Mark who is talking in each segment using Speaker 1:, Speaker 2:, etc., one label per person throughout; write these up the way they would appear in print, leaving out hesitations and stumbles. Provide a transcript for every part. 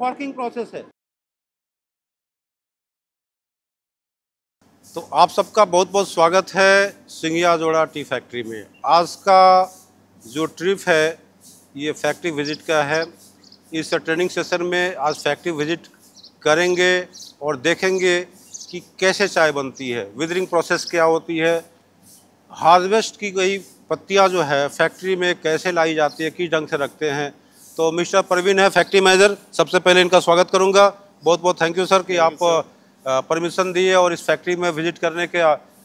Speaker 1: Working process है। तो आप सबका बहुत बहुत स्वागत है सिंघिया जोड़ा टी फैक्ट्री में। आज का जो ट्रिप है ये फैक्ट्री विजिट का है। इस ट्रेनिंग सेशन में आज फैक्ट्री विजिट करेंगे और देखेंगे कि कैसे चाय बनती है, विदरिंग प्रोसेस क्या होती है, हार्वेस्ट की गई पत्तियां जो है फैक्ट्री में कैसे लाई जाती है, किस ढंग से रखते हैं। तो मिस्टर परवीन है फैक्ट्री मैनेजर, सबसे पहले इनका स्वागत करूंगा। बहुत बहुत थैंक यू सर कि आप परमिशन दिए और इस फैक्ट्री में विजिट करने के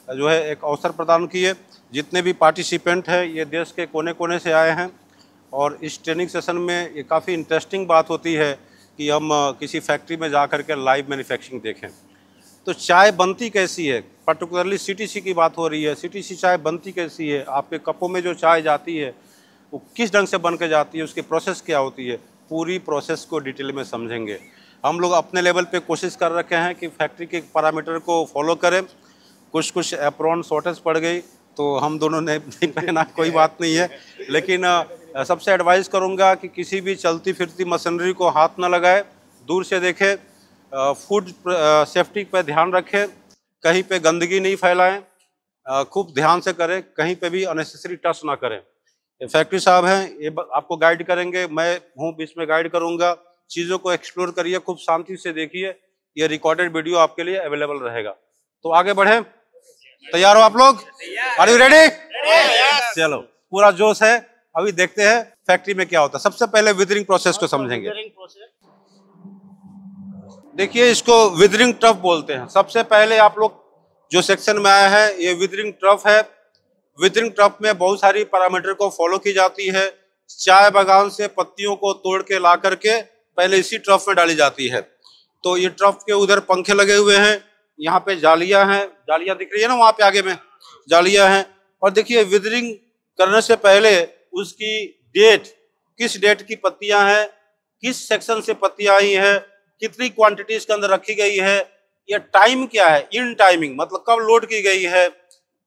Speaker 1: जो है एक अवसर प्रदान किए। जितने भी पार्टिसिपेंट हैं ये देश के कोने कोने से आए हैं और इस ट्रेनिंग सेशन में ये काफ़ी इंटरेस्टिंग बात होती है कि हम किसी फैक्ट्री में जा कर के लाइव मैन्युफैक्चरिंग देखें। तो चाय बनती कैसी है, पर्टिकुलरली सीटीसी की बात हो रही है। सीटीसी चाय बनती कैसी है, आपके कपों में जो चाय जाती है वो किस ढंग से बन के जाती है, उसकी प्रोसेस क्या होती है, पूरी प्रोसेस को डिटेल में समझेंगे। हम लोग अपने लेवल पे कोशिश कर रखे हैं कि फैक्ट्री के पैरामीटर को फॉलो करें। कुछ एप्रॉन शॉर्टेज पड़ गई तो हम दोनों ने नहीं पहना, कोई बात नहीं है, लेकिन सबसे एडवाइस करूँगा कि किसी भी चलती फिरती मशीनरी को हाथ न लगाए, दूर से देखें, फूड सेफ्टी पर ध्यान रखें, कहीं पे गंदगी नहीं फैलाएं, खूब ध्यान से करें, कहीं पे भी अननेसेसरी टच ना करें। ये फैक्ट्री साहब हैं, ये आपको गाइड करेंगे, मैं हूँ बीच में गाइड करूँगा। चीज़ों को एक्सप्लोर करिए, खूब शांति से देखिए। ये रिकॉर्डेड वीडियो आपके लिए अवेलेबल रहेगा। तो आगे बढ़े, तैयार हो आप लोग? Are you ready? चलो, पूरा जोश है। अभी देखते हैं फैक्ट्री में क्या होता है। सबसे पहले विदरिंग प्रोसेस को समझेंगे। देखिए, इसको विदरिंग ट्रफ बोलते हैं। सबसे पहले आप लोग जो सेक्शन में आए हैं ये विदरिंग ट्रफ है। विदरिंग ट्रफ में बहुत सारी पैरामीटर को फॉलो की जाती है। चाय बागान से पत्तियों को तोड़ के ला करके पहले इसी ट्रफ में डाली जाती है। तो ये ट्रफ के उधर पंखे लगे हुए हैं, यहाँ पे जालियां हैं, जालियां दिख रही है ना वहाँ पे आगे में जालियां हैं। और देखिए विदरिंग करने से पहले उसकी डेट, किस डेट की पत्तियां हैं, किस सेक्शन से पत्तियां आई है, कितनी क्वांटिटी इसके अंदर रखी गई है, ये टाइम क्या है, इन टाइमिंग मतलब कब लोड की गई है।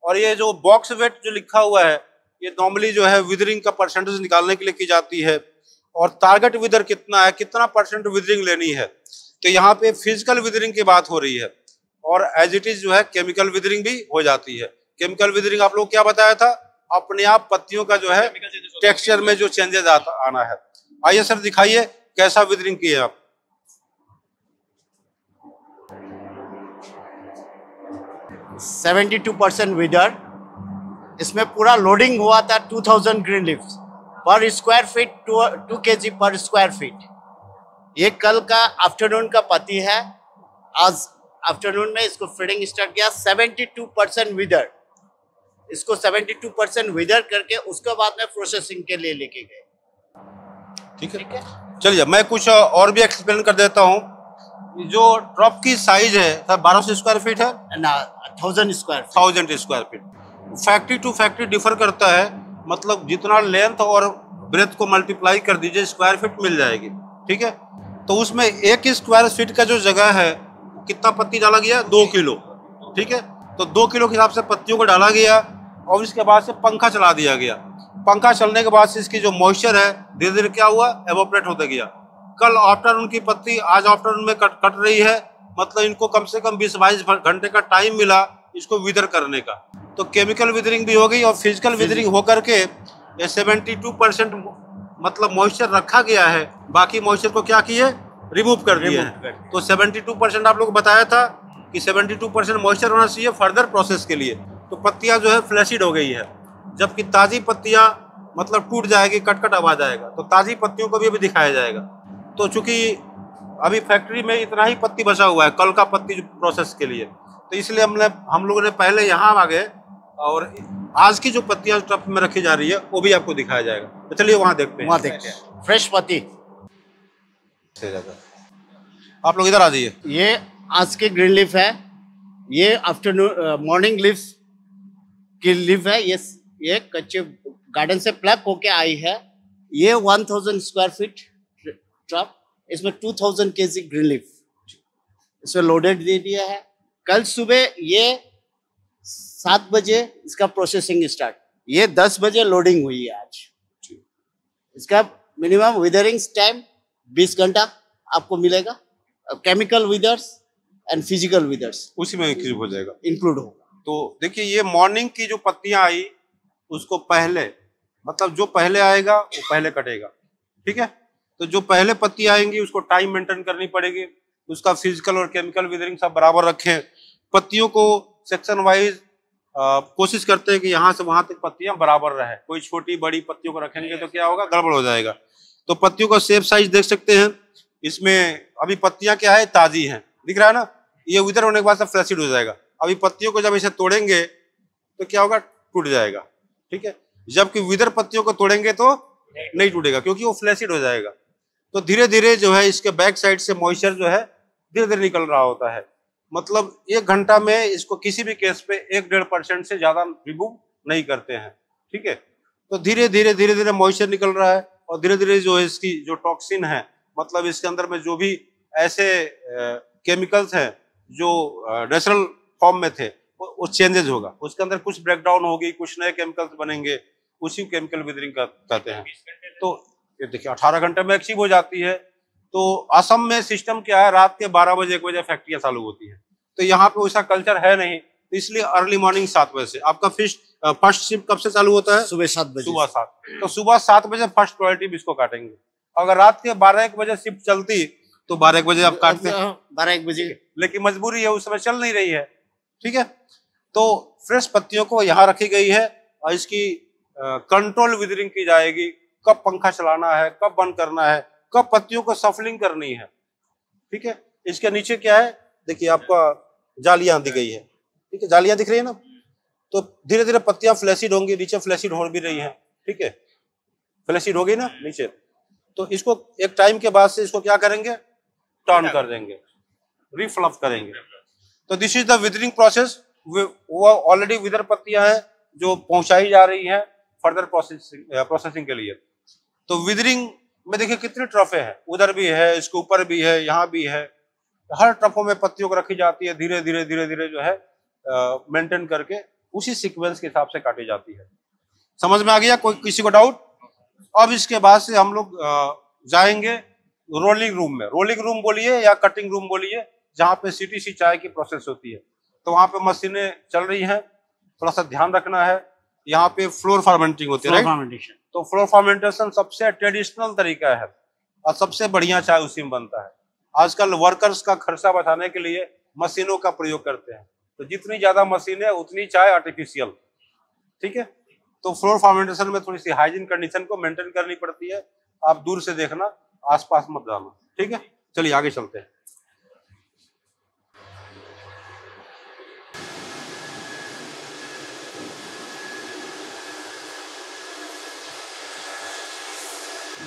Speaker 1: और ये जो बॉक्स वेट जो लिखा हुआ है ये नॉर्मली जो है विदरिंग का परसेंटेज निकालने के लिए की जाती है। और टारगेट विदर कितना है, कितना परसेंट विदरिंग लेनी है। तो यहाँ पे फिजिकल विदरिंग की बात हो रही है और एज इट इज जो है केमिकल विदरिंग भी हो जाती है। केमिकल विदरिंग आप लोग क्या बताया था, अपने आप पत्तियों का जो है टेक्सचर में जो चेंजेस आना है। आइए सर दिखाइए कैसा विदरिंग किए आप।
Speaker 2: 72% विदर। इसमें पूरा लोडिंग हुआ था 2000 ग्रीन लीव्स पर स्क्वायर फीट, 2 kg पर स्क्वायर फीट। ये कल का आफ्टरनून का पत्ती है। आज आफ्टरनून में इसको फीडिंग स्टार्ट किया। 72% विदर, इसको 72% विदर करके उसके बाद में प्रोसेसिंग के लिए लेके गए।
Speaker 1: ठीक है, चलिए मैं कुछ और भी एक्सप्लेन कर देता हूँ। जो ट्रफ की साइज है 1200 स्क्वायर फीट है
Speaker 2: ना, 1000 square
Speaker 1: feet. Factory to factory differ करता है, मतलब जितना लेंथ और ब्रेथ को मल्टीप्लाई कर दीजिए स्क्वायर फीट मिल जाएगी। ठीक है, तो उसमें 1 स्क्वायर फीट का जो जगह है कितना पत्ती डाला गया, 2 किलो। ठीक है, तो 2 किलो के हिसाब से पत्तियों को डाला गया और इसके बाद से पंखा चला दिया गया। पंखा चलने के बाद से इसकी जो मॉइस्चर है धीरे धीरे क्या हुआ, एवोपरेट होता गया। कल आफ्टरनून की पत्ती आज आफ्टरनून में कट रही है, मतलब इनको कम से कम 20-22 घंटे का टाइम मिला इसको विदर करने का। तो केमिकल विदरिंग भी हो गई और फिजिकल विदरिंग होकर के ये 72% मतलब मॉइस्चर रखा गया है, बाकी मॉइस्चर को क्या किए, रिमूव कर दिए हैं। तो 72% आप लोग बताया था कि 72% मॉइस्चर होना चाहिए फर्दर प्रोसेस के लिए। तो पत्तियां जो है फ्लैसिड हो गई है, जबकि ताज़ी पत्तियां मतलब टूट जाएगी, कट आवाज आएगा। तो ताज़ी पत्तियों को भी अभी दिखाया जाएगा। तो चूंकि अभी फैक्ट्री में इतना ही पत्ती बचा हुआ है कल का पत्ती प्रोसेस के लिए, तो इसलिए हम लोगों ने पहले यहाँ आ गए और आज की जो पत्तियां ट्रफ में रखी जा रही है वो भी आपको दिखाया जाएगा। तो चलिए वहाँ देखते हैं।
Speaker 2: फ्रेश पत्ती
Speaker 1: आप लोग इधर आ जाइए।
Speaker 2: ये आज के ग्रीन लीफ है, ये आफ्टरनून मॉर्निंग लीव्स की लीफ है। ये कच्चे गार्डन से प्लग होके आई है। ये 1000 स्क्वायर फीट ट्रफ, इसमें 2000 kg ग्रीन लीफ इसमें लोडेड दे दिया है। कल सुबह ये 7 बजे इसका प्रोसेसिंग स्टार्ट, ये 10 बजे लोडिंग हुई है आज। इसका मिनिमम विदरिंग टाइम 20 घंटा। आपको मिलेगा, chemical withers and physical withers
Speaker 1: उसी में इंक्लूड हो जाएगा,
Speaker 2: इंक्लूड होगा।
Speaker 1: तो देखिए ये मॉर्निंग की जो पत्तियां आई उसको पहले, मतलब जो पहले आएगा वो पहले कटेगा, ठीक है। तो जो पहले पत्ती आएंगी उसको टाइम मेंटेन करनी पड़ेगी, उसका फिजिकल और केमिकल विदरिंग सब बराबर रखें। पत्तियों को सेक्शन वाइज कोशिश करते हैं कि यहाँ से वहां तक पत्तियां बराबर रहे, कोई छोटी बड़ी पत्तियों को रखेंगे तो क्या होगा, गड़बड़ हो जाएगा। तो पत्तियों का शेप साइज देख सकते हैं, इसमें अभी पत्तियां क्या है, ताजी हैं, दिख रहा है ना, ये विदर होने के बाद सब फ्लैसिड हो जाएगा। अभी पत्तियों को जब इसे तोड़ेंगे तो क्या होगा, टूट जाएगा, ठीक है। जबकि विदर पत्तियों को तोड़ेंगे तो नहीं टूटेगा क्योंकि वो फ्लैसिड हो जाएगा। तो धीरे धीरे जो है इसके बैक साइड से मॉइस्चर जो है धीरे धीरे निकल रहा होता है, मतलब 1 घंटा में इसको किसी भी केस पे 1-1.5% से ज्यादा रिमूव नहीं करते हैं, ठीक है। तो धीरे धीरे मॉइस्चर निकल रहा है और धीरे धीरे जो है इसकी जो टॉक्सिन है, मतलब इसके अंदर में जो भी ऐसे केमिकल्स हैं जो नेचुरल फॉर्म में थे वो चेंजेस होगा, उसके अंदर कुछ ब्रेकडाउन होगी, कुछ नए केमिकल्स बनेंगे, उसी केमिकल विदरिंग कहते हैं। तो ये देखिए 18 घंटे में अचीव हो जाती है। तो असम में सिस्टम क्या है, रात के 12 बजे 1 बजे फैक्ट्रियां चालू होती है, तो यहाँ पे वैसा कल्चर है नहीं, तो इसलिए अर्ली मॉर्निंग 7 बजे से। आपका फर्स्ट शिफ्ट कब से चालू होता है,
Speaker 2: सुबह 7 बजे,
Speaker 1: सुबह 7। तो सुबह 7 बजे फर्स्ट प्रायोरिटी इसको काटेंगे। अगर रात के 12-1 बजे शिफ्ट चलती तो 12-1 बजे आप काटते हैं,
Speaker 2: 12-1 बजे,
Speaker 1: लेकिन मजबूरी है, उस समय चल नहीं रही है, ठीक है। तो फ्रेश पत्तियों को यहाँ रखी गई है और इसकी कंट्रोल विदरिंग की जाएगी, कब पंखा चलाना है, कब बंद करना है, कब पत्तियों को सफलिंग करनी है, ठीक है। इसके नीचे क्या है, देखिए आपका जालियां दी गई है, ठीक है, जालियां दिख रही है ना। तो धीरे धीरे पत्तियां फ्लैसिड होंगी, नीचे फ्लैसिड हो भी रही है, ठीक है, फ्लैसिड होगी ना नीचे। तो इसको एक टाइम के बाद से इसको क्या करेंगे, टर्न कर देंगे, रिफ्लफ करेंगे। तो this is the withering process. वो ऑलरेडी विदर पत्तियां हैं जो पहुंचाई जा रही हैं फर्दर प्रोसेसिंग के लिए। तो विदरिंग में देखिए कितने ट्रफे हैं, उधर भी है, इसके ऊपर भी है, यहाँ भी है। हर ट्रफों में पत्तियों को रखी जाती है, धीरे धीरे जो है मेंटेन करके उसी सीक्वेंस के हिसाब से काटी जाती है। समझ में आ गया, कोई किसी को डाउट? अब इसके बाद से हम लोग जाएंगे रोलिंग रूम में। रोलिंग रूम बोलिए या कटिंग रूम बोलिए, जहाँ पे CTC चाय की प्रोसेस होती है। तो वहाँ पे मशीनें चल रही हैं, थोड़ा सा ध्यान रखना है। यहाँ पे फ्लोर फर्मेंटिंग होती है, राइट? तो फ्लोर फर्मेंटेशन सबसे ट्रेडिशनल तरीका है और सबसे बढ़िया चाय उसी में बनता है। आजकल वर्कर्स का खर्चा बचाने के लिए मशीनों का प्रयोग करते हैं, तो जितनी ज्यादा मशीनें उतनी चाय आर्टिफिशियल, ठीक है। तो फ्लोर फर्मेंटेशन में थोड़ी सी हाइजीन कंडीशन को मेंटेन करनी पड़ती है। आप दूर से देखना, आसपास मत जाना, ठीक है। चलिए आगे चलते हैं।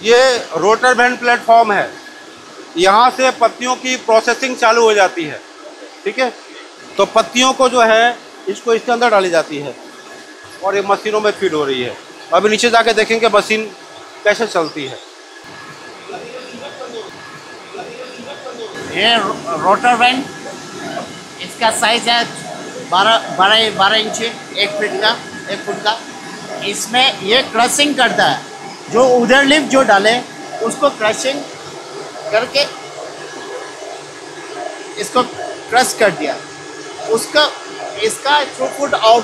Speaker 1: ये रोटर वैन प्लेटफॉर्म है, यहाँ से पत्तियों की प्रोसेसिंग चालू हो जाती है, ठीक है। तो पत्तियों को जो है इसको इसके अंदर डाली जाती है और ये मशीनों में फीड हो रही है। अभी नीचे जाके देखेंगे मशीन कैसे चलती है।
Speaker 2: ये रोटर वैन, इसका साइज है 12 इंच, 1 फुट का। इसमें ये क्रशिंग करता है, जो उधर लिफ्ट जो डाले उसको क्रशिंग करके इसको क्रश कर दिया, उसका इसका थ्रूपुट आउट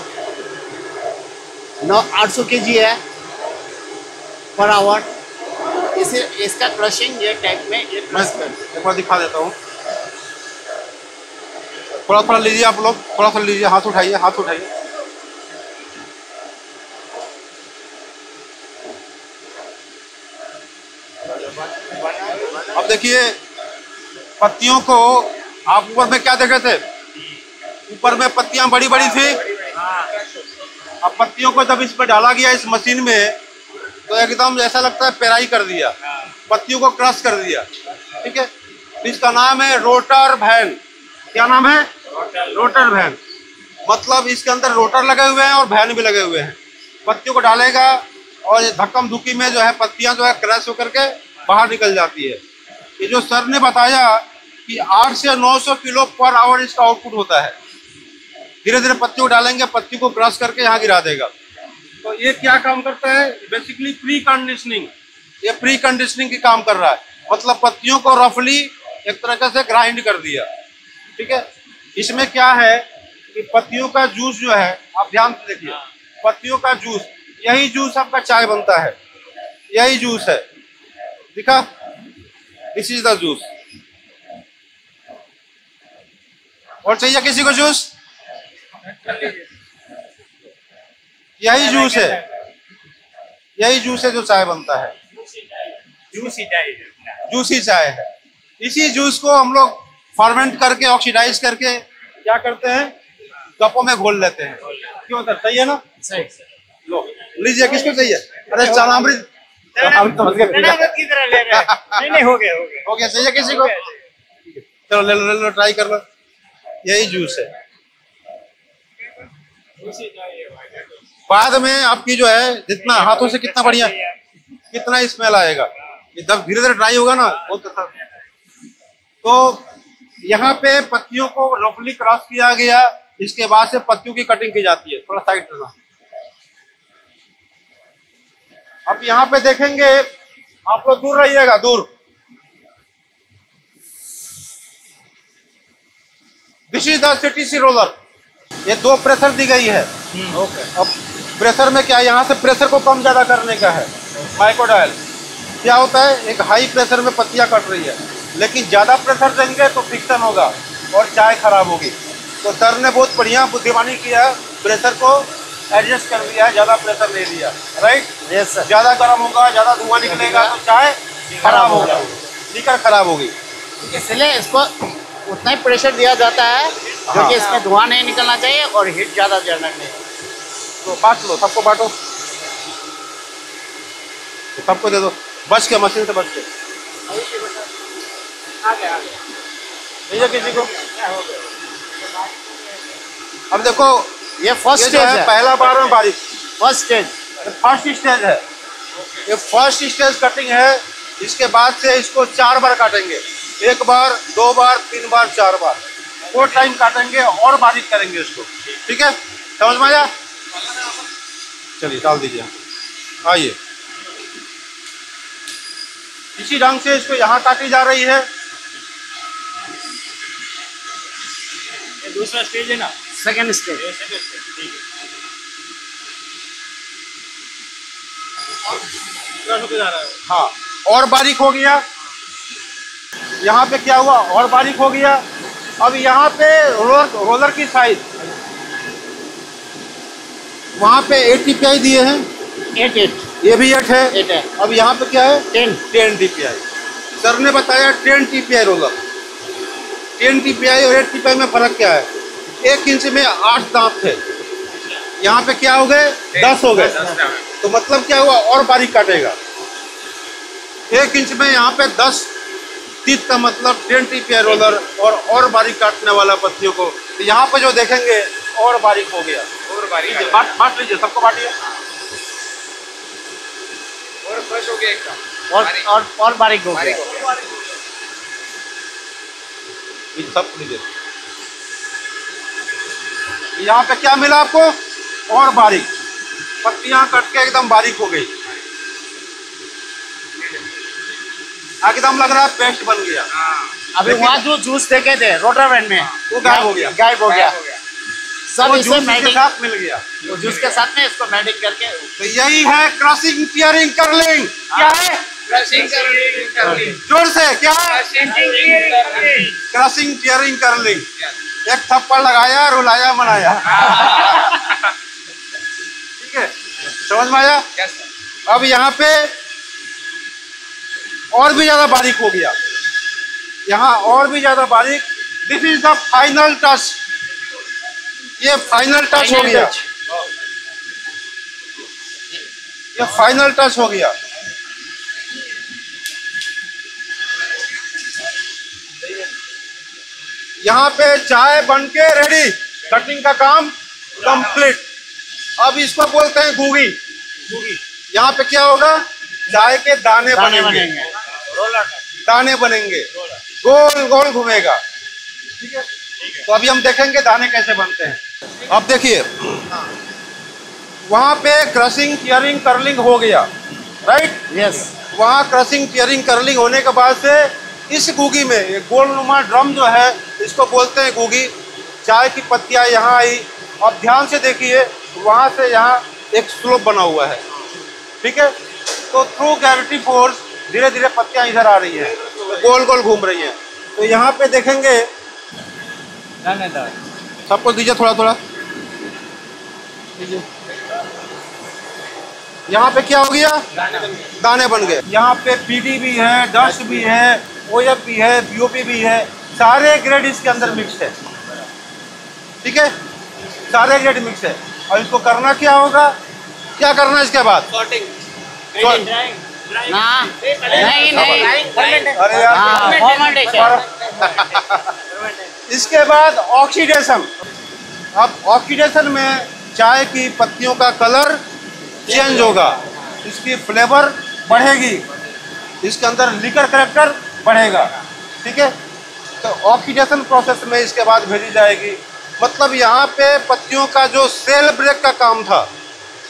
Speaker 2: 800 kg है पर आवर। इसका क्रशिंग ये टैंक में ये क्रश कर,
Speaker 1: एक बार दिखा देता हूँ। थोड़ा लीजिए आप लोग, थोड़ा सा लीजिए, हाथ उठाइए, हाथ उठाइए। अब देखिए पत्तियों को, आप ऊपर में क्या देखे थे, ऊपर में पत्तियां बड़ी बड़ी थी। अब पत्तियों को जब इस पर डाला गया इस मशीन में, तो एकदम ऐसा लगता है पेराई कर दिया, पत्तियों को क्रश कर दिया, ठीक है। इसका नाम है रोटर वैन। क्या नाम है? Rotor vane. मतलब इसके अंदर रोटर लगे हुए हैं और वैन भी लगे हुए हैं। पत्तियों को डालेगा और ये धक्कम धुक्की में जो है पत्तियां जो है क्रश होकर के बाहर निकल जाती है। ये जो सर ने बताया कि 8 से 900 किलो पर आवर इसका आउटपुट होता है। धीरे धीरे पत्तियों को डालेंगे, पत्ती को क्रश करके यहाँ गिरा देगा। तो ये क्या काम करता है? Basically pre conditioning. ये प्री कंडीशनिंग की काम कर रहा है, मतलब पत्तियों को रफली एक तरह से ग्राइंड कर दिया। ठीक है, इसमें क्या है कि पत्तियों का जूस जो है, आप ध्यान से देखिए, पत्तियों का जूस, यही जूस आपका चाय बनता है, यही जूस है, दिखा, दिस इज द जूस। और चाहिए किसी को जूस? यही जूस है, यही जूस है जो चाय बनता है, जूसी चाय है। इसी जूस को हम लोग फर्मेंट करके, ऑक्सीडाइज करके क्या करते हैं, कपों में घोल लेते हैं। क्यों सर, सही है ना? सही। लो लीजिए, किसको चाहिए? अरे चनामृत
Speaker 2: की तरह ले रहे हैं। नहीं हो गया,
Speaker 1: हो गया, चाहिए किसी को? चलो ले लो, ट्राई कर लो, यही जूस है। बाद में आपकी जो है, जितना हाथों से कितना बढ़िया, कितना स्मेल आएगा, जब धीरे धीरे ड्राई होगा ना बहुत अच्छा। तो यहाँ पे पत्तियों को रफली क्रॉस किया गया, इसके बाद से पत्तियों की कटिंग की जाती है। थोड़ा साइड करना। अब यहाँ पे देखेंगे, आप लोग दूर रहिएगा, दूर। This is the CTC roller. ये 2 प्रेशर दी गई है। ओके। अब प्रेशर में क्या, यहाँ से प्रेशर को कम ज्यादा करने का है। माइक्रोडायल क्या होता है, एक हाई प्रेशर में पत्तियां कट रही है, लेकिन ज्यादा प्रेशर देंगे तो फ्रिक्शन होगा और चाय खराब होगी। तो सर ने बहुत बढ़िया बुद्धिमानी किया, प्रेशर को एडजस्ट कर दिया है, ज्यादा प्रेशर नहीं दिया। राइट? Yes sir. ज्यादा गर्म होगा, ज्यादा धुआं निकलेगा तो चाय खराब होगा, लीकर खराब होगी।
Speaker 2: इसलिए इसको उतना ही प्रेशर दिया जाता है जो कि इसमें धुआं नहीं निकलना चाहिए और हीट ज्यादा देना नहीं।
Speaker 1: तो बांट लो, सबको बांटो, तो सबको दे दो, बच के, मशीन से बच के। भैया किसी को? अब देखो,
Speaker 2: ये फर्स्ट स्टेज है,
Speaker 1: पहला बार में बारिश,
Speaker 2: फर्स्ट स्टेज
Speaker 1: है। ये फर्स्ट स्टेज कटिंग है। इसके बाद से इसको 4 बार काटेंगे, 1 बार, 2 बार, 3 बार, 4 बार, 4 टाइम काटेंगे और बारीक करेंगे इसको। ठीक है, समझ में आया? चलिए डाल दीजिए, आइए। इसी ढंग से इसको यहाँ काटी जा रही है। ये दूसरा स्टेज है ना,
Speaker 2: सेकंड स्टेज।
Speaker 1: हाँ, और बारीक हो गया। यहाँ पे क्या हुआ, और बारीक हो गया। अब यहाँ पे रोलर की साइज, वहाँ पे 8 DPI दिए हैं,
Speaker 2: 8
Speaker 1: ये भी 8 है।
Speaker 2: 8 है।
Speaker 1: अब यहाँ पे क्या है,
Speaker 2: 10
Speaker 1: DPI। सर ने बताया 10 DPI रोलर। 10 DPI और 8 DPI में फर्क क्या है? 1 इंच में 8 दांत थे, यहाँ पे क्या हो गए, 10 हो गए। तो मतलब क्या हुआ, और बारीक काटेगा। 1 इंच में यहाँ पे 10 तीत का मतलब 10 DPI रोलर और बारीक काटने वाला पत्तियों को। तो यहाँ पे जो देखेंगे और बारीक हो गया, और बारीक। बांट लीजिए, सबको बांटिए, और फ्रेश हो गया एकदम,
Speaker 2: और बारीक हो गया।
Speaker 1: सब लीजिए। यहाँ पे क्या मिला आपको, और बारीक, पत्तियां कट के एकदम बारीक हो गई, एकदम लग रहा है पेस्ट बन गया।
Speaker 2: अभी वहाँ जो जूस देखे थे रोटावेट में,
Speaker 1: वो गायब हो गया,
Speaker 2: गायब हो गया। सब इसे
Speaker 1: के साथ मिल गया,
Speaker 2: वो जूस के साथ में इसको मेल्टिंग करके।
Speaker 1: तो यही है क्रशिंग, टियरिंग, कर्लिंग। क्या है? Crushing, curling. जोर से, क्या है? Crushing, tearing, curling. एक थप्पड़ लगाया, रुलाया, मनाया। ठीक है, समझ में आया? अब यहाँ पे और भी ज्यादा बारीक हो गया, यहाँ और भी ज्यादा बारीक। This is the final touch, ये फाइनल टच हो गया, ये फाइनल टच हो गया। यहाँ पे चाय बनके रेडी, कटिंग का काम कंप्लीट। अब इसको बोलते हैं घूगी। यहाँ पे क्या होगा, चाय के दाने बनेंगे, दाने बनेंगे, गोल गोल घूमेगा। ठीक है, तो अभी हम देखेंगे दाने कैसे बनते हैं। अब देखिए, वहां पे क्रशिंग, टियरिंग, कर्लिंग हो गया, राइट?
Speaker 2: यस।
Speaker 1: वहां क्रशिंग, टियरिंग, कर्लिंग होने के बाद से इस गुगी में ये गोलनुमा ड्रम जो है इसको बोलते हैं गुगी। चाय की पत्तियां यहाँ आई, अब ध्यान से देखिए वहाँ से यहाँ एक स्लोप बना हुआ है, ठीक है। तो थ्रू ग्रेविटी फोर्स धीरे धीरे पत्तियां इधर आ रही हैं, तो गोल गोल घूम रही हैं। तो यहाँ पे देखेंगे, सबको दीजिए थोड़ा थोड़ा, यहाँ पे क्या हो गया, दाने बन गए। यहाँ पे पीडी भी है, डस्ट भी है, ओएफ भी है, बीओपी भी है, सारे ग्रेड इसके अंदर मिक्स है, ठीक है, सारे ग्रेड मिक्स है। और इसको करना क्या होगा, क्या करना है इसके बाद,
Speaker 2: सॉर्टिंग,
Speaker 1: अरे यार, इसके बाद ऑक्सीडेशन। अब ऑक्सीडेशन में चाय की पत्तियों का कलर चेंज होगा, इसकी फ्लेवर बढ़ेगी, इसके अंदर लिकर कैरेक्टर बढ़ेगा, ठीक है। तो ऑक्सीडेशन प्रोसेस में इसके बाद भेजी जाएगी। मतलब यहाँ पे पत्तियों का जो सेल ब्रेक का काम था,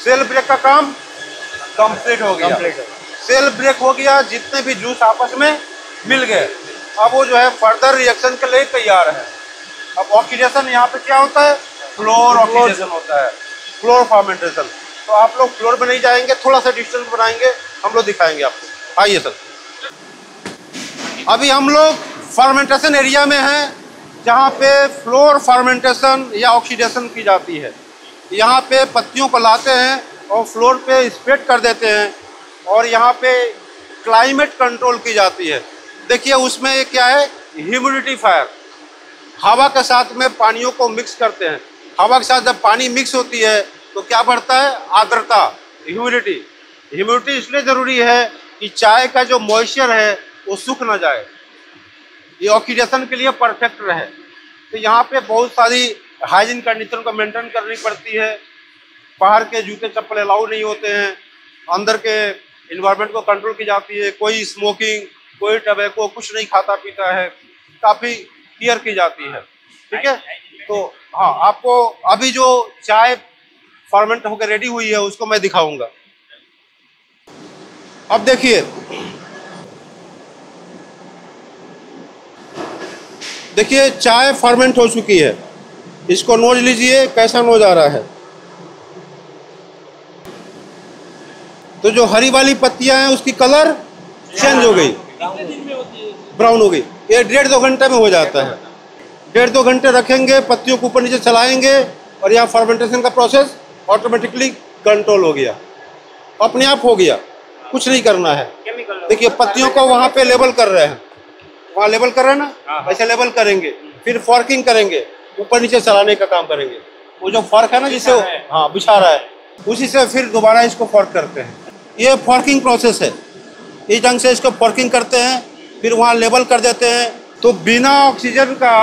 Speaker 1: सेल ब्रेक का काम कंप्लीट हो गया, सेल ब्रेक हो गया, जितने भी जूस आपस में मिल गए। अब वो जो है फर्दर रिएक्शन के लिए तैयार है। अब ऑक्सीडेशन यहाँ पे क्या होता है, फ्लोर ऑक्सीडेशन होता है, फ्लोर फर्मेंटेशन। तो आप लोग फ्लोर में नहीं जाएंगे, थोड़ा सा डिस्टेंस बनाएंगे, हम लोग दिखाएंगे आपको। आइए सर, अभी हम लोग फर्मेंटेशन एरिया में हैं, जहाँ पे फ्लोर फर्मेंटेशन या ऑक्सीडेशन की जाती है। यहाँ पे पत्तियों को लाते हैं और फ्लोर पे स्प्रेड कर देते हैं, और यहाँ पे क्लाइमेट कंट्रोल की जाती है। देखिए उसमें क्या है, ह्यूमिडिफायर, हवा के साथ में पानियों को मिक्स करते हैं। हवा के साथ जब पानी मिक्स होती है तो क्या बढ़ता है, आर्द्रता, ह्यूमिडिटी। ह्यूमिडिटी इसलिए ज़रूरी है कि चाय का जो मॉइस्चर है वो सूख ना जाए, ये ऑक्सीडेशन के लिए परफेक्ट रहे। तो यहाँ पे बहुत सारी हाइजीन कंडीशन को मेंटेन करनी पड़ती है। बाहर के जूते चप्पल अलाउ नहीं होते हैं, अंदर के इन्वायरमेंट को कंट्रोल की जाती है, कोई स्मोकिंग, कोई टबैको, कुछ नहीं खाता पीता है, काफ़ी केयर की जाती है, ठीक है। तो हाँ, आपको अभी जो चाय फर्मेंट होकर रेडी हुई है उसको मैं दिखाऊंगा। अब देखिए, देखिए चाय फर्मेंट हो चुकी है, इसको नोच लीजिए कैसा नोच आ रहा है। तो जो हरी वाली पत्तियां हैं उसकी कलर चेंज हो गई, ब्राउन हो गई। ये 1.5-2 घंटे में हो जाता है। 1.5-2 घंटे रखेंगे, पत्तियों को ऊपर नीचे चलाएंगे और यहाँ फर्मेंटेशन का प्रोसेस ऑटोमेटिकली कंट्रोल हो गया, अपने आप हो गया, कुछ नहीं करना है। देखिए पत्तियों को वहाँ पे लेबल कर रहे हैं, वहाँ लेबल कर रहे हैं ना, ऐसे लेबल करेंगे, फिर फॉर्किंग करेंगे, ऊपर नीचे चलाने का काम करेंगे। वो जो फॉर्क है ना जिसे हाँ बिछा रहा है, उसी से फिर दोबारा इसको फॉर्क करते हैं। ये फॉर्किंग प्रोसेस है, इस ढंग से इसको फॉर्किंग करते हैं, फिर वहाँ लेबल कर देते हैं। तो बिना ऑक्सीजन का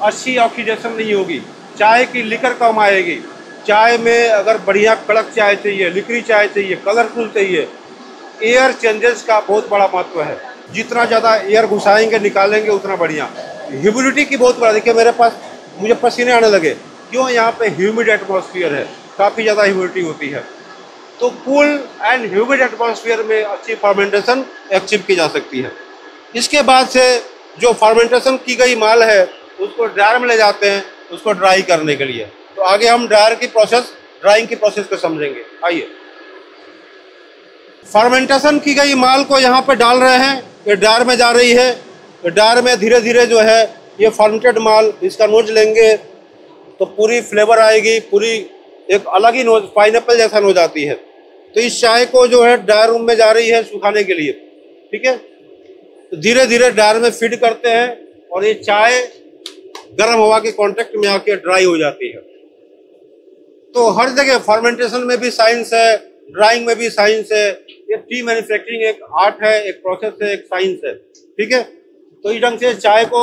Speaker 1: अच्छी ऑक्सीडेशन नहीं होगी, चाय की लिकर कम आएगी। चाय में अगर बढ़िया कड़क चाय चाहिए, लिकरी चाय चाहिए, कलरफुल चाहिए, एयर चेंजेस का बहुत बड़ा महत्व है। जितना ज़्यादा एयर घुसाएंगे निकालेंगे उतना बढ़िया। ह्यूमिडिटी की बहुत बड़ा, देखिए मेरे पास मुझे पसीने आने लगे, क्यों, यहाँ पे ह्यूमिड एटमॉस्फेयर है, काफ़ी ज़्यादा ह्यूमिडिटी होती है। तो कूल एंड ह्यूमिड एटमॉस्फेयर में अच्छी फर्मेंटेशन अचीव की जा सकती है। इसके बाद से जो फर्मेंटेशन की गई माल है उसको ड्रायर में ले जाते हैं, उसको ड्राई करने के लिए। तो आगे हम ड्रायर की प्रोसेस, ड्राइंग की प्रोसेस को समझेंगे। आइए, फर्मेंटेशन की गई माल को यहाँ पे डाल रहे हैं, ये ड्रायर में जा रही है। तो ड्रायर में धीरे धीरे जो है ये फर्मेंटेड माल, इसका नोज लेंगे तो पूरी फ्लेवर आएगी, पूरी एक अलग ही नोज, पाइनएप्पल जैसा नोज आती है। तो इस चाय को जो है ड्रायर रूम में जा रही है सुखाने के लिए, ठीक है। तो धीरे धीरे ड्रायर में फीड करते हैं और ये चाय गर्म हवा के कांटेक्ट में आके ड्राई हो जाती है। तो हर जगह फर्मेंटेशन में भी साइंस है, ड्राइंग में भी साइंस है। ये टी मैन्युफैक्चरिंग एक आर्ट है, एक प्रोसेस है, एक साइंस है, ठीक है। तो इस ढंग से चाय को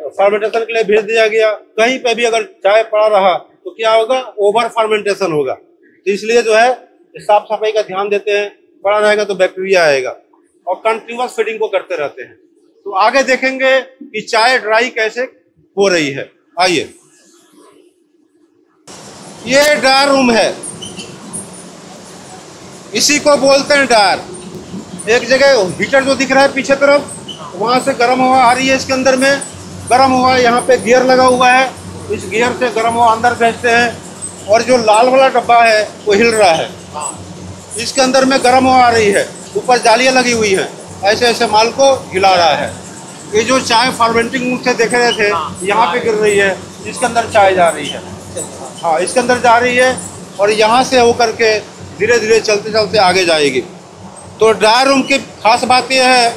Speaker 1: फर्मेंटेशन के लिए भेज दिया गया। कहीं पे भी अगर चाय पड़ा रहा तो क्या होगा, ओवर फर्मेंटेशन होगा। तो इसलिए जो है साफ सफाई का ध्यान देते हैं, पड़ा रहेगा तो बैक्टीरिया आएगा, और कंटिन्यूअस फीडिंग को करते रहते हैं। तो आगे देखेंगे कि चाय ड्राई कैसे हो रही है। आइए, ये ड्रायर रूम है, इसी को बोलते हैं ड्रायर। एक जगह हीटर जो दिख रहा है पीछे तरफ, वहाँ से गर्म हवा आ रही है इसके अंदर में। गर्म हवा यहाँ पे गियर लगा हुआ है, इस गियर से गर्म हवा अंदर भेजते हैं और जो लाल वाला डब्बा है वो हिल रहा है, इसके अंदर में गर्म हवा आ रही है, ऊपर जालियाँ लगी हुई हैं, ऐसे ऐसे माल को हिला रहा है। ये जो चाय फर्मेंटिंग से देख रहे थे यहाँ पे गिर रही है, इसके अंदर चाय जा रही है। हाँ, इसके अंदर जा रही है और यहाँ से होकर के धीरे धीरे चलते चलते आगे जाएगी। तो ड्राई रूम की खास बात यह है,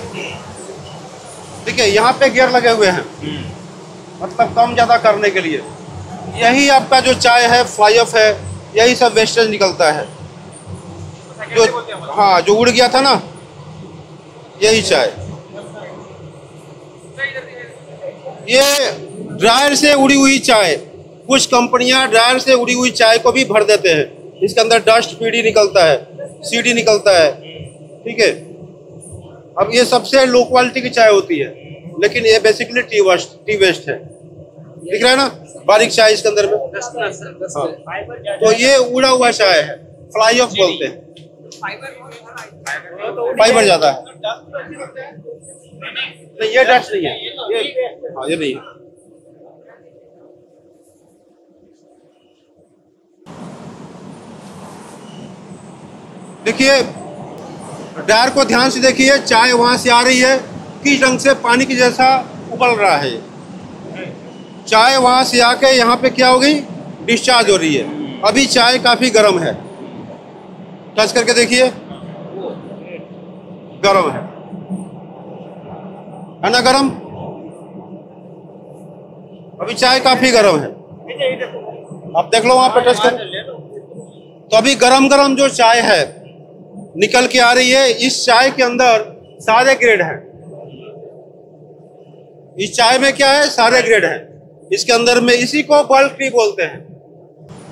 Speaker 1: ठीक है, यहाँ पे गियर लगे हुए हैं, मतलब कम ज़्यादा करने के लिए। यही आपका जो चाय है, फ्लाई ऑफ है, यही सब वेस्टेज निकलता है जो, हाँ, जो उड़ गया था ना, यही चाय। ये ड्रायर से उड़ी हुई चाय, कुछ कंपनियां ड्रायर से उड़ी हुई चाय को भी भर देते हैं, इसके अंदर डस्ट पीडी निकलता है, सीडी निकलता है, ठीक है। अब ये सबसे लो क्वालिटी की चाय होती है, लेकिन ये बेसिकली टी वेस्ट है, दिख रहा है ना, बारीक चाय इसके अंदर में। हाँ। तो ये उड़ा हुआ चाय है, फ्लाई ऑफ बोलते हैं, फाइबर ज्यादा है। नहीं, ये डस्ट नहीं है, ये नहीं है। देखिए, ड्रायर को ध्यान से देखिए, चाय वहां से आ रही है, किस ढंग से पानी की जैसा उबल रहा है। चाय वहां से आके यहाँ पे क्या हो गई, डिस्चार्ज हो रही है। अभी चाय काफी गर्म है, टच करके देखिए, गर्म है ना, गर्म। अभी चाय काफी गर्म है, आप देख लो वहां पे टच कर। तो अभी गरम गरम जो चाय है निकल के आ रही है। इस चाय के अंदर सारे ग्रेड हैं, इस चाय में क्या है, सारे ग्रेड हैं इसके अंदर में। इसी को बल्क टी बोलते हैं,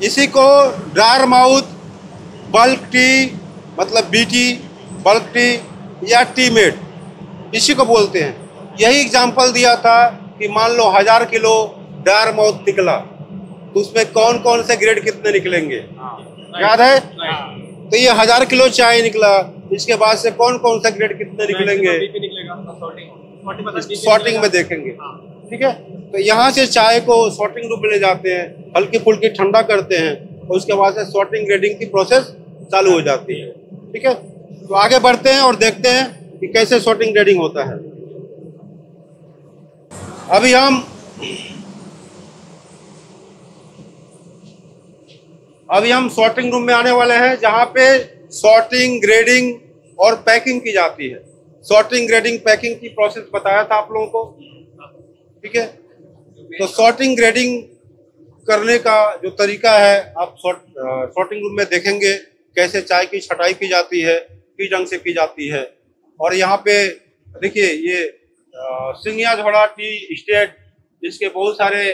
Speaker 1: इसी को ड्रायर माउथ बल्क टी, मतलब बीटी बल्क टी या टी मेड, इसी को बोलते हैं। यही एग्जाम्पल दिया था कि मान लो 1000 किलो ड्रायर माउथ निकला, तो उसमें कौन कौन से ग्रेड कितने निकलेंगे, याद है? तो ये 1000 किलो चाय निकला, इसके बाद से कौन कौन सा ग्रेड कितने निकलेंगे, सॉर्टिंग में देखेंगे, ठीक है। तो यहाँ से चाय को सॉर्टिंग रूम में ले जाते हैं, हल्की फुल्की ठंडा करते हैं, और उसके बाद से सॉर्टिंग ग्रेडिंग की प्रोसेस चालू हो जाती है, ठीक है। तो आगे बढ़ते हैं और देखते हैं कि कैसे सॉर्टिंग ग्रेडिंग होता है। अभी हम सॉर्टिंग रूम में आने वाले हैं, जहाँ पे सॉर्टिंग, ग्रेडिंग और पैकिंग की जाती है। सॉर्टिंग, ग्रेडिंग, पैकिंग की प्रोसेस बताया था आप लोगों को, ठीक है। तो सॉर्टिंग, ग्रेडिंग करने का जो तरीका है, आप सॉर्टिंग रूम में देखेंगे कैसे चाय की छटाई की जाती है, किस ढंग से की जाती है। और यहाँ पे देखिए, ये सिंगिया झोड़ा टी स्टेट, इसके बहुत सारे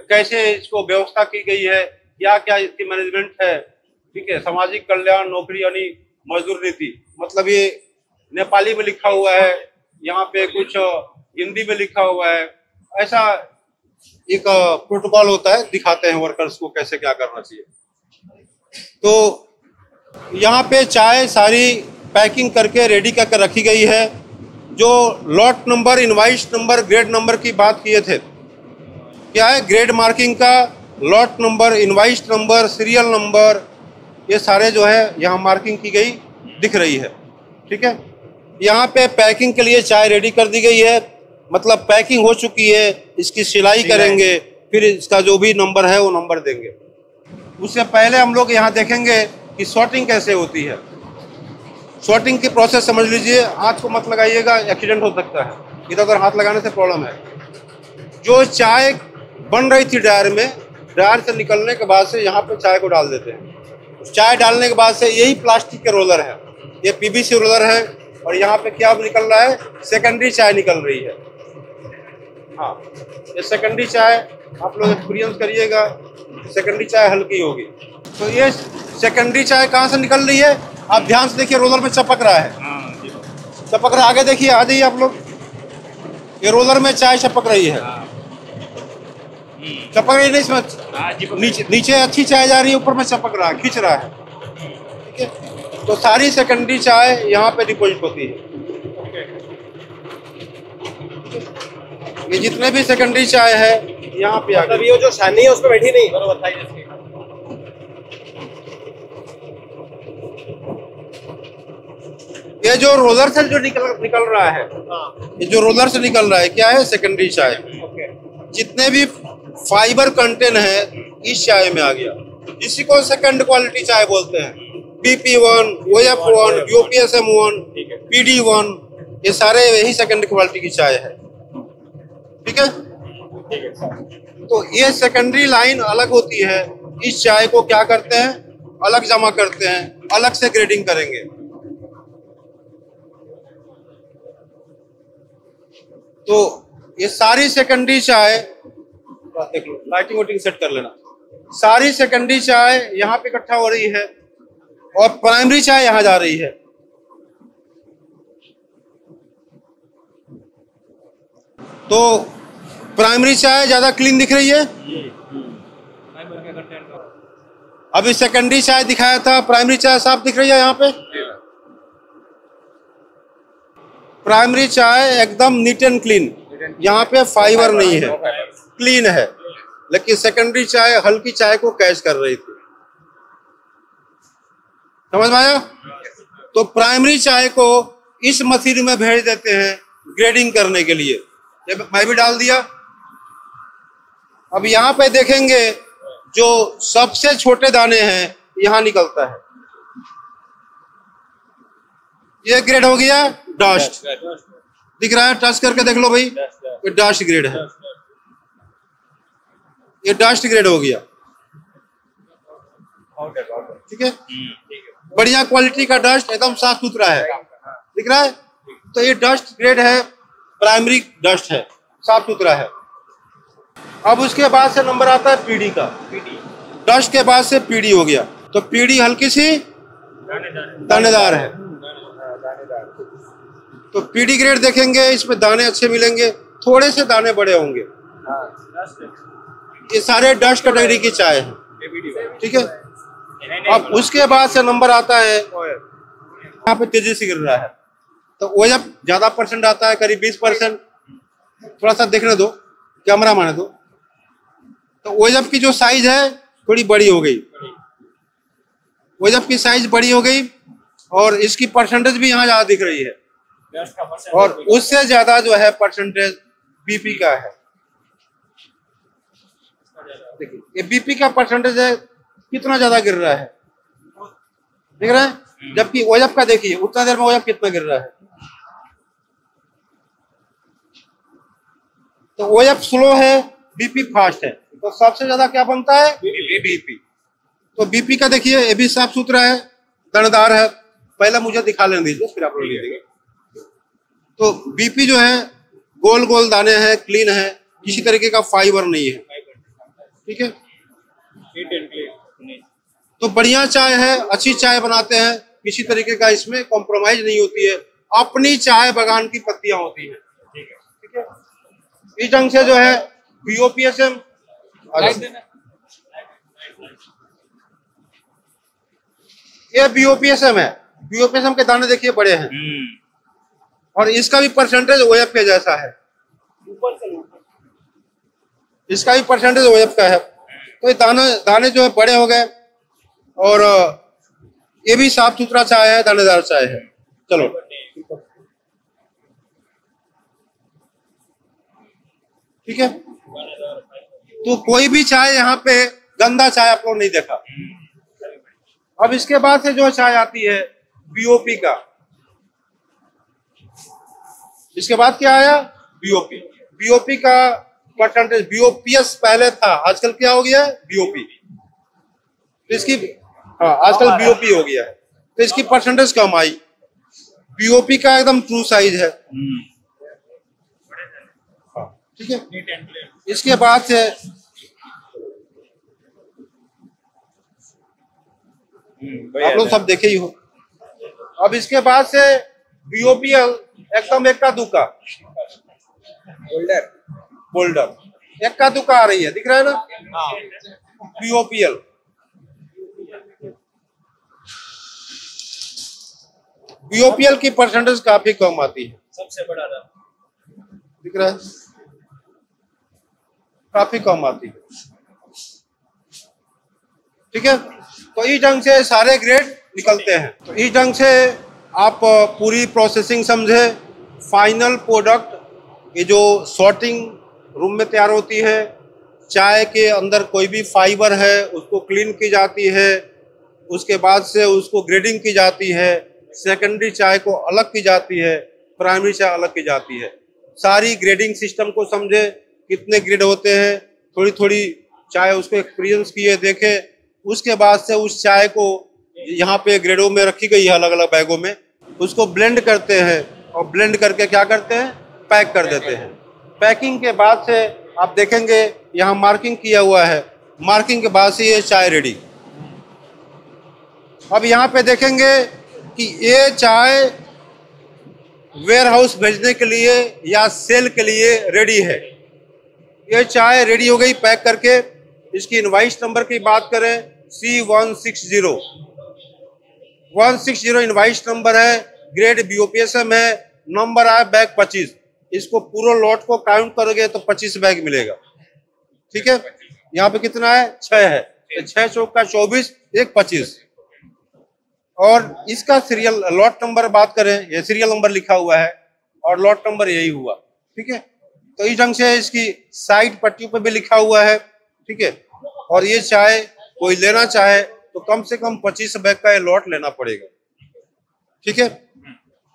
Speaker 1: कैसे इसको व्यवस्था की गई है, क्या क्या इसकी मैनेजमेंट है, ठीक है। सामाजिक कल्याण, नौकरी यानी मजदूर नीति, मतलब ये नेपाली में लिखा हुआ है, यहाँ पे कुछ हिंदी में लिखा हुआ है। ऐसा एक प्रोटोकॉल होता है, दिखाते हैं वर्कर्स को कैसे क्या करना चाहिए। तो यहाँ पे चाय सारी पैकिंग करके रेडी करके रखी गई है। जो lot number, invoice number, grade number की बात किए थे, क्या है ग्रेड मार्किंग का, lot number, invoice number, serial number, ये सारे जो है यहाँ मार्किंग की गई दिख रही है, ठीक है। यहाँ पे पैकिंग के लिए चाय रेडी कर दी गई है, मतलब पैकिंग हो चुकी है, इसकी सिलाई करेंगे, फिर इसका जो भी नंबर है वो नंबर देंगे। उससे पहले हम लोग यहाँ देखेंगे कि सॉर्टिंग कैसे होती है। सॉर्टिंग की प्रोसेस समझ लीजिए, हाथ को मत लगाइएगा, एक्सीडेंट हो सकता है, इधर उधर हाथ लगाने से प्रॉब्लम है। जो चाय बन रही थी ड्रायर में, ड्रायर से निकलने के बाद से यहाँ पे चाय को डाल देते हैं। चाय डालने के बाद से यही प्लास्टिक के रोलर है, ये पीवीसी रोलर है, और यहाँ पे क्या निकल रहा है, सेकेंडरी चाय निकल रही है। हाँ, ये सेकेंडरी चाय आप लोग एक्सपीरियंस करिएगा, सेकेंडरी चाय हल्की होगी। तो ये सेकेंडरी चाय कहाँ से निकल रही है, आप ध्यान से देखिए, रोलर में चपक रहा है, चपक रहा है, आगे देखिए, आ जाइए आप लोग, ये रोलर में चाय चपक रही है, चपक रही नहीं, इसमें नीचे अच्छी चाय जा रही है, ऊपर में चपक रहा है, खींच रहा है, ठीक है। तो सारी सेकेंडरी चाय यहाँ पे डिपोजिट होती है। ये जितने भी सेकेंडरी चाय है यहाँ पे आ
Speaker 3: मतलब
Speaker 1: गए।
Speaker 3: ये जो शानी है उसमें बैठी नहीं, बरोबर था इसकी।
Speaker 1: ये जो रोलर से जो निकल रहा है,
Speaker 3: हाँ,
Speaker 1: ये जो रोलर से निकल रहा है क्या है? सेकेंडरी चाय।
Speaker 3: ओके।
Speaker 1: जितने भी फाइबर कंटेंट है इस चाय में आ गया। इसी को सेकंड क्वालिटी चाय बोलते हैं। BP1, OF1, UPSM1,
Speaker 3: ठीक है।
Speaker 1: PD1, ये सारे यही सेकंड क्वालिटी की चाय है। ठीक है,
Speaker 3: ठीक है।
Speaker 1: तो ये सेकेंडरी लाइन अलग होती है। इस चाय को क्या करते हैं? अलग जमा करते हैं, अलग से ग्रेडिंग करेंगे। तो ये सारी सेकेंडरी चाय, देख लो लाइटिंग वाइटिंग सेट कर लेना। सारी सेकेंडरी चाय यहाँ पे इकट्ठा हो रही है और प्राइमरी चाय यहाँ जा रही है। तो प्राइमरी चाय ज्यादा क्लीन दिख रही है। अभी सेकेंडरी चाय दिखाया था, प्राइमरी चाय साफ दिख रही है यहाँ पे। प्राइमरी चाय एकदम नीट एंड क्लीन, यहाँ पे फाइबर नहीं है, क्लीन है। लेकिन सेकेंडरी चाय हल्की चाय को कैच कर रही थी। समझ में आया? तो प्राइमरी चाय को इस मशीन में भेज देते हैं ग्रेडिंग करने के लिए। ये मैं भी डाल दिया। अब यहाँ पे देखेंगे जो सबसे छोटे दाने हैं यहाँ निकलता है। ये ग्रेड हो गया डस्ट, दिख रहा है? टच करके देख लो भाई, ये डस्ट ग्रेड है। ये डस्ट ग्रेड हो गया। ठीक है, बढ़िया क्वालिटी का डस्ट, एकदम साफ सुथरा है, दिख रहा है? तो ये डस्ट ग्रेड है, प्राइमरी डस्ट है, साफ सुथरा है। अब उसके बाद से नंबर आता है पीडी का। डस्ट के बाद से पीडी हो गया। तो पीडी हल्की सी दानेदार है। तो पीडी ग्रेड देखेंगे, इसमें दाने अच्छे मिलेंगे, थोड़े से दाने बड़े होंगे। ये सारे डस्ट कैटेगरी की चाय है। ठीक है, अब उसके बाद से नंबर आता है, यहाँ पे तेजी से गिर रहा है। तो वो जब ज्यादा परसेंट आता है, करीब 20%, थोड़ा सा देखने दो, कैमरा माने दो। तो वो जब की जो साइज है थोड़ी बड़ी हो गई, वो जब की साइज बड़ी हो गई और इसकी परसेंटेज भी यहाँ ज्यादा दिख रही है। और उससे ज्यादा जो है परसेंटेज बीपी का है। देखिए ये बीपी का परसेंटेज है, कितना ज्यादा गिर रहा है, दिख रहा है? जबकि ओजप का देखिए उतना देर में ओजप कितना गिर रहा है। तो ओजप स्लो है, बीपी फास्ट है। तो सबसे ज्यादा क्या बनता है? बीपी। तो बीपी का देखिए ये भी साफ सुथरा है, दानेदार है। पहले मुझे दिखा लेने दीजिए, फिर आप लोग लीजिएगा। तो बीपी जो है गोल गोल दाने हैं, क्लीन है, किसी तरीके का फाइबर नहीं है। ठीक है, तो बढ़िया चाय है, अच्छी चाय बनाते हैं, किसी तरीके का इसमें कॉम्प्रोमाइज नहीं होती है। अपनी चाय बागान की पत्तियां होती हैं। ठीक है, इस ढंग से जो है BOPSM, ये BOPSM है। BOPSM के दाने देखिए बड़े हैं और इसका भी परसेंटेज OF के जैसा है। इसका भी परसेंटेज OF का है। तो ये दाने जो है बड़े हो गए और ये भी साफ सुथरा चाय है, दानेदार चाय है। चलो ठीक है, तो कोई भी चाय यहाँ पे गंदा चाय आप लोग नहीं देखा। अब इसके बाद से जो चाय आती है BOP का। इसके बाद क्या आया? BOP। BOP का परसेंटेज, BOPS पहले था, आजकल क्या हो गया है? BOP। तो इसकी आजकल BOP हो गया है, तो इसकी परसेंटेज कम आई। BOP का एकदम ट्रू साइज है। ठीक है, इसके बाद से आप लोग सब देखे ही हो। अब इसके बाद से BOPL एकदम एक्का दुक्का, बोल्डर एक्का दुक्का आ रही है, दिख रहा है ना? BOPL BOPL की परसेंटेज काफी कम आती है,
Speaker 3: सबसे बड़ा था।
Speaker 1: दिख रहा है? काफी कम आती है। ठीक है, तो इस ढंग से सारे ग्रेड निकलते हैं। तो इस ढंग से आप पूरी प्रोसेसिंग समझे, फाइनल प्रोडक्ट ये जो सॉर्टिंग रूम में तैयार होती है, चाय के अंदर कोई भी फाइबर है उसको क्लीन की जाती है, उसके बाद से उसको ग्रेडिंग की जाती है, सेकेंडरी चाय को अलग की जाती है, प्राइमरी चाय अलग की जाती है। सारी ग्रेडिंग सिस्टम को समझे, कितने ग्रेड होते हैं, थोड़ी थोड़ी चाय उसको एक्सपीरियंस किए, देखे, उसके बाद से उस चाय को यहाँ पे ग्रेडों में रखी गई है अलग अलग बैगों में, उसको ब्लेंड करते हैं और ब्लेंड करके क्या करते हैं, पैक कर देते हैं। पैकिंग के बाद से आप देखेंगे यहाँ मार्किंग किया हुआ है, मार्किंग के बाद से ये चाय रेडी। अब यहाँ पे देखेंगे कि ये चाय वेयर हाउस भेजने के लिए या सेल के लिए रेडी है। ये चाय रेडी हो गई पैक करके। इसकी इनवाइस नंबर की बात करें, C160 इनवाइस नंबर है, ग्रेड BOPSM है, नंबर आया बैग 25। इसको पूरा लॉट को काउंट करोगे तो 25 बैग मिलेगा। ठीक है, यहाँ पे कितना है, 6 है, तो 6 चौक का 24, एक 25। और इसका सीरियल लॉट नंबर बात करें, ये सीरियल नंबर लिखा हुआ है और लॉट नंबर यही हुआ। ठीक है, तो इस ढंग से इसकी साइड पट्टियों पे भी लिखा हुआ है। ठीक है, और ये चाय कोई लेना चाहे तो कम से कम 25 बैग का ये लॉट लेना पड़ेगा। ठीक है,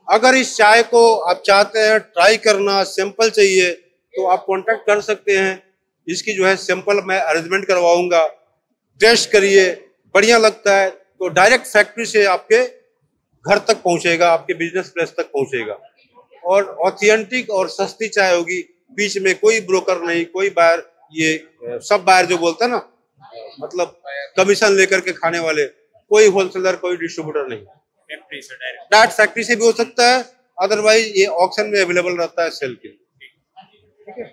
Speaker 1: अगर इस चाय को आप चाहते हैं ट्राई करना, सैंपल चाहिए, तो आप कांटेक्ट कर सकते हैं। इसकी जो है सैंपल मैं अरेंजमेंट करवाऊंगा, टेस्ट करिए, बढ़िया लगता है तो डायरेक्ट फैक्ट्री से आपके घर तक पहुंचेगा, आपके बिजनेस प्लेस तक पहुंचेगा। और ऑथेंटिक और सस्ती चाय होगी, बीच में कोई ब्रोकर नहीं, कोई बायर, ये सब बायर जो बोलता है ना, मतलब कमीशन लेकर के खाने वाले, कोई होलसेलर, कोई डिस्ट्रीब्यूटर नहीं। डायरेक्ट फैक्ट्री से भी हो सकता है, अदरवाइज ये ऑक्शन में अवेलेबल रहता है सेल के लिए। ठीक है,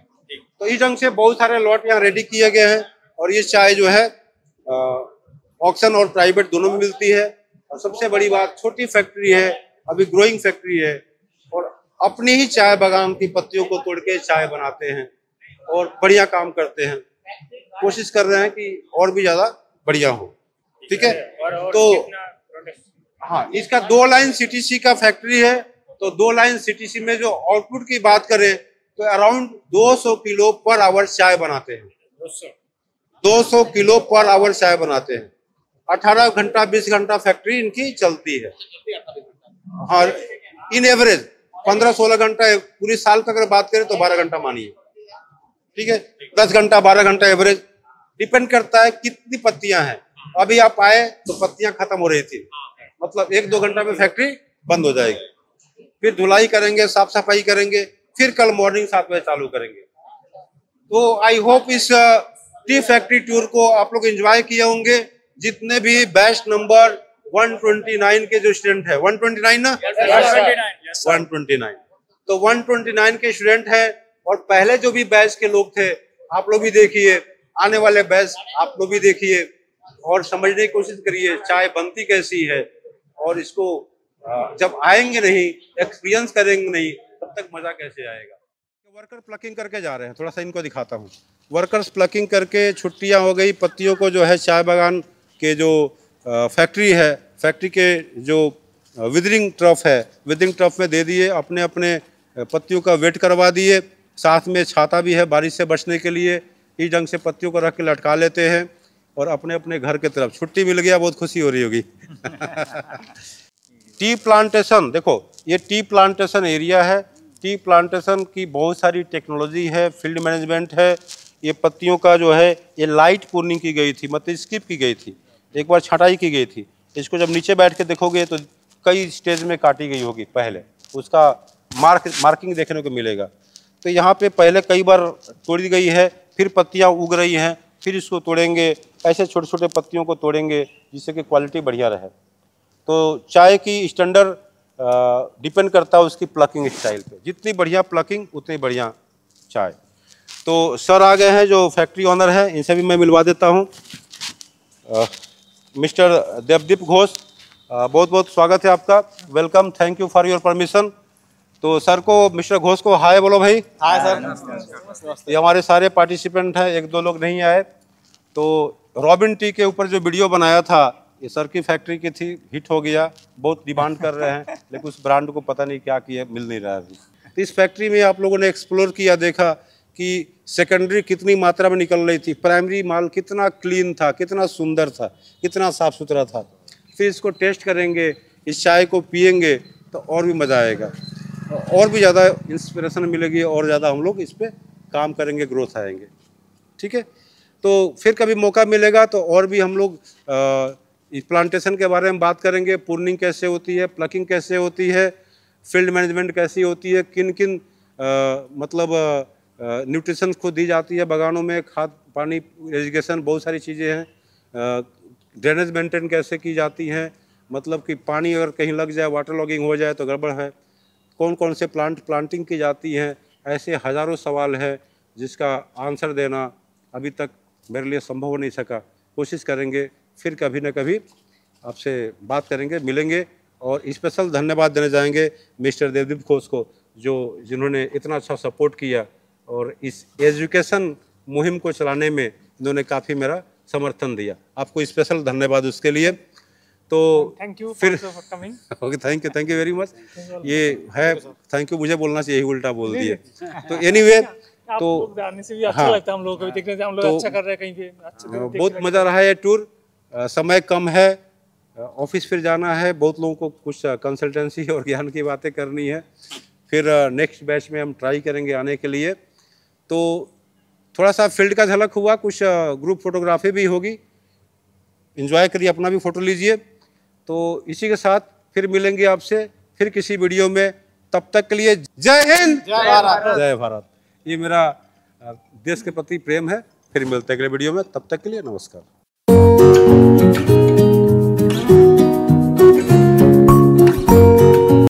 Speaker 1: तो इस ढंग से बहुत सारे लॉट यहाँ रेडी किए गए हैं और ये चाय जो है ऑक्शन और प्राइवेट दोनों में मिलती है। और सबसे बड़ी बात, छोटी फैक्ट्री है, अभी ग्रोइंग फैक्ट्री है और अपनी ही चाय बागान की पत्तियों को तोड़ के चाय बनाते हैं और बढ़िया काम करते हैं। कोशिश कर रहे हैं कि और भी ज्यादा बढ़िया हो। ठीक है, तो हाँ, इसका 2 लाइन CTC का फैक्ट्री है, तो 2 लाइन CTC में जो आउटपुट की बात करें तो अराउंड 200 किलो पर आवर चाय बनाते हैं। 200 किलो पर आवर चाय बनाते हैं। 18 घंटा 20 घंटा फैक्ट्री इनकी चलती है। हाँ, इन एवरेज 15-16 घंटा, पूरी साल का अगर बात करें तो 12 घंटा मानिए। ठीक है, 10 घंटा 12 घंटा एवरेज, डिपेंड करता है कितनी पत्तियां हैं। अभी आप आए तो पत्तियां खत्म हो रही थी, मतलब 1-2 घंटा में फैक्ट्री बंद हो जाएगी। फिर धुलाई करेंगे, साफ सफाई करेंगे, फिर कल मॉर्निंग 7 बजे चालू करेंगे। तो आई होप इस टी फैक्ट्री टूर को आप लोग एंजॉय किए होंगे। जितने भी बैच नंबर 129 के जो स्टूडेंट है, 129 ना, 129, तो 129 के स्टूडेंट है और पहले जो भी बैच के लोग थे आप लोग भी देखिए, आने वाले बैच आप लोग भी देखिए और समझने की कोशिश करिए चाय बनती कैसी है। और इसको जब आएंगे नहीं, एक्सपीरियंस करेंगे नहीं, तब तक मजा कैसे आएगा। वर्कर प्लकिंग करके जा रहे हैं, थोड़ा सा इनको दिखाता हूँ। वर्कर्स प्लकिंग करके छुट्टियाँ हो गई, पत्तियों को जो है चाय बागान के जो फैक्ट्री है, फैक्ट्री के जो विदरिंग ट्रफ है, विदरिंग ट्रफ में दे दिए, अपने अपने पत्तियों का वेट करवा दिए। साथ में छाता भी है बारिश से बचने के लिए। इस ढंग से पत्तियों को रख के लटका लेते हैं और अपने अपने घर के तरफ। छुट्टी मिल गया, बहुत खुशी हो रही होगी। टी प्लांटेशन, देखो ये टी प्लांटेशन एरिया है। टी प्लांटेशन की बहुत सारी टेक्नोलॉजी है, फील्ड मैनेजमेंट है। ये पत्तियों का जो है ये लाइट पूर्निंग की गई थी, मतलब स्किप की गई थी, एक बार छटाई की गई थी। इसको जब नीचे बैठ के देखोगे तो कई स्टेज में काटी गई होगी, पहले उसका मार्किंग देखने को मिलेगा। तो यहाँ पे पहले कई बार तोड़ी गई है, फिर पत्तियाँ उग रही हैं, फिर इसको तोड़ेंगे, ऐसे छोटे छोटे पत्तियों को तोड़ेंगे जिससे कि क्वालिटी बढ़िया रहे। तो चाय की स्टैंडर्ड डिपेंड करता है उसकी प्लकिंग स्टाइल पे, जितनी बढ़िया प्लकिंग उतनी बढ़िया चाय। तो सर आ गए हैं जो फैक्ट्री ऑनर है, इनसे भी मैं मिलवा देता हूँ। मिस्टर देवदीप घोष, बहुत बहुत स्वागत है आपका, welcome, thank you for your permission. तो सर को, मिस्टर घोष को हाय बोलो भाई।
Speaker 3: Hi sir.
Speaker 1: ये हमारे सारे पार्टिसिपेंट हैं, एक दो लोग नहीं आए। तो रॉबिन टी के ऊपर जो वीडियो बनाया था ये सर की फैक्ट्री की थी, हिट हो गया, बहुत डिमांड कर रहे हैं, लेकिन उस ब्रांड को पता नहीं क्या किया, मिल नहीं रहा है अभी। तो इस फैक्ट्री में आप लोगों ने एक्सप्लोर किया, देखा कि सेकेंडरी कितनी मात्रा में निकल रही थी, प्राइमरी माल कितना क्लीन था, कितना सुंदर था, कितना साफ सुथरा था। फिर इसको टेस्ट करेंगे, इस चाय को पियेंगे तो और भी मज़ा आएगा, और भी ज़्यादा इंस्पिरेशन मिलेगी, और ज़्यादा हम लोग इस पर काम करेंगे, ग्रोथ आएंगे। ठीक है, तो फिर कभी मौका मिलेगा तो और भी हम लोग इस प्लांटेशन के बारे में बात करेंगे, प्रूनिंग कैसे होती है, प्लकिंग कैसे होती है, फील्ड मैनेजमेंट कैसी होती है, किन किन मतलब न्यूट्रिशन को दी जाती है बागानों में, खाद पानी इरिगेशन बहुत सारी चीज़ें हैं, ड्रेनेज मेंटेन कैसे की जाती हैं, मतलब कि पानी अगर कहीं लग जाए, वाटर लॉगिंग हो जाए तो गड़बड़ है, कौन कौन से प्लांटिंग की जाती हैं, ऐसे हज़ारों सवाल है जिसका आंसर देना अभी तक मेरे लिए संभव हो नहीं सका। कोशिश करेंगे, फिर कभी न कभी आपसे बात करेंगे, मिलेंगे। और स्पेशल धन्यवाद देने जाएंगे मिस्टर देवदीप घोष को, जिन्होंने इतना अच्छा सपोर्ट किया और इस एजुकेशन मुहिम को चलाने में इन्होंने काफ़ी मेरा समर्थन दिया। आपको स्पेशल धन्यवाद उसके लिए। तो
Speaker 4: थैंक यू
Speaker 1: फिर
Speaker 4: for coming.
Speaker 1: Okay, thank you very much. ये है, थैंक यू मुझे बोलना चाहिए, उल्टा बोल दिए। तो एनीवे, तो
Speaker 4: आने से भी अच्छा
Speaker 1: हाँ,
Speaker 4: लगता है, हम लोग को भी देखने से, हम लोग
Speaker 1: तो
Speaker 4: अच्छा कर रहे हैं कहीं पे, अच्छा
Speaker 1: बहुत मज़ा रहा है ये टूर। समय कम है, ऑफिस फिर जाना है, बहुत लोगों को कुछ कंसल्टेंसी और ज्ञान की बातें करनी है। फिर नेक्स्ट बैच में हम ट्राई करेंगे आने के लिए। तो थोड़ा सा फील्ड का झलक हुआ, कुछ ग्रुप फोटोग्राफी भी होगी, एंजॉय करिए, अपना भी फ़ोटो लीजिए। तो इसी के साथ फिर मिलेंगे आपसे फिर किसी वीडियो में। तब तक के लिए जय हिंद,
Speaker 3: जय भारत।
Speaker 1: जय भारत। ये मेरा देश के प्रति प्रेम है। फिर मिलते हैं अगले वीडियो में, तब तक के लिए नमस्कार।